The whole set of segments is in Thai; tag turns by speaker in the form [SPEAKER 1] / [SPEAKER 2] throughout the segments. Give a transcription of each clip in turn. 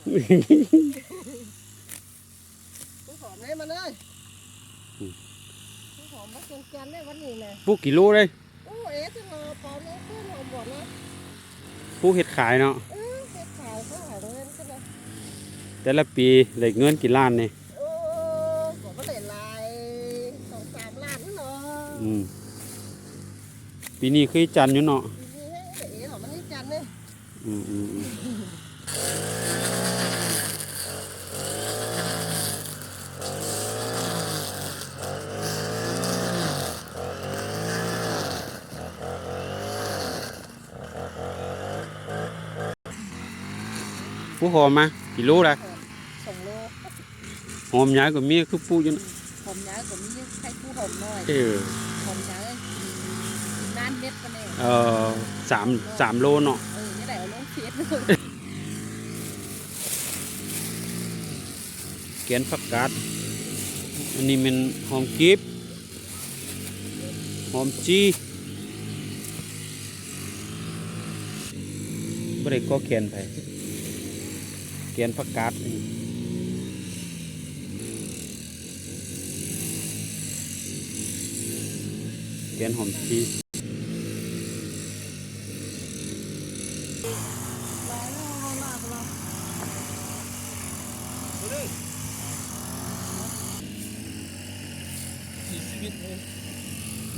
[SPEAKER 1] ผู้หอมเลยมาเลยผู้หอมมาส่งกันได้วันนี้เลย
[SPEAKER 2] ปลูกกี่โลเลย
[SPEAKER 1] โอ้เอ๊ะจะรอเปล่าเนี่ยเพื่อนหอมหมดนะ
[SPEAKER 2] ปลูกเห็ดขายเนาะ
[SPEAKER 1] เฮ็ดขายเขาหาเงินกันนะ
[SPEAKER 2] แต่ละปีได้เงินกี่ล้านนี่
[SPEAKER 1] ผมก็ได้ลาย2-3 ล้านนี่เนาะ
[SPEAKER 2] ปีนี้คือจันอยู่เนาะ
[SPEAKER 1] นี่ให้เอ๋หอมมันนี่จันเนี่ย
[SPEAKER 2] ผู้หอมมากี่โลละ
[SPEAKER 1] 2 โล
[SPEAKER 2] หอมย้ายก็มีคือปลูกอยู่นะ
[SPEAKER 1] หอมย้ายผมนี่ใช้ผู้หอมน้อยหอมย้ายนานเม็ดกันเลย
[SPEAKER 2] 3 โลเนาะ
[SPEAKER 1] นี่ได้เอาลงเฟซ
[SPEAKER 2] แกนผักกาดอันนี้เป็นหอมกีบหอมจีบ่ได้ก็แกนไปแกนผักกาดแกนหอมจี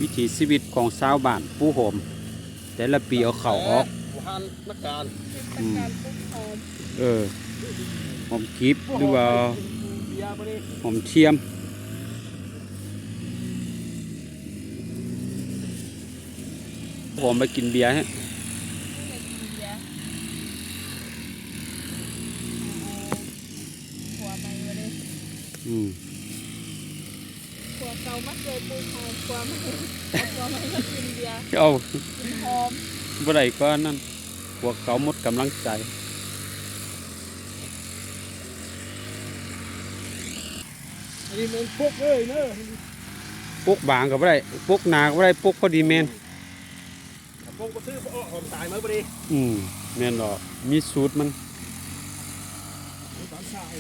[SPEAKER 2] วิถีชีวิตของชาวบ้านผู้โฮมแต่ละปีเอาเข่าออก
[SPEAKER 1] นักการ
[SPEAKER 2] หอมกีบหรือว่าหอมเทียมผมไปกินเบียร์ฮะ
[SPEAKER 1] ขัวไปเลยขัวเก่ามัดเลยปูหอมขัวไม่ก็กินเบียร์
[SPEAKER 2] เอา
[SPEAKER 1] หอม
[SPEAKER 2] บ่ได้ก็นั่นพวกเขาหมดกำลังใจ
[SPEAKER 1] อันนี้มันพวกเลยเนอะ
[SPEAKER 2] พวกบางก็บ่ได้พวกหนาก็บ่ได้พวกพอดีแม่น
[SPEAKER 1] พวกก็ซื้อหอมสายมาพอดี
[SPEAKER 2] แม่นดอกมีสูตรมัน
[SPEAKER 1] ตอนสาย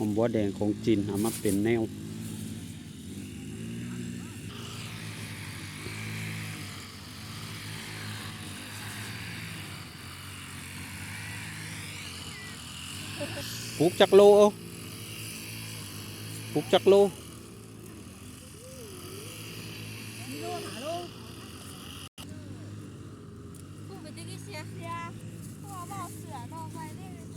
[SPEAKER 2] หอมบัวแดงของจีนเอามาเป็นแนวปลูกจักโลปลูกจักโล
[SPEAKER 3] 不比这个些，我冒死了，我快点。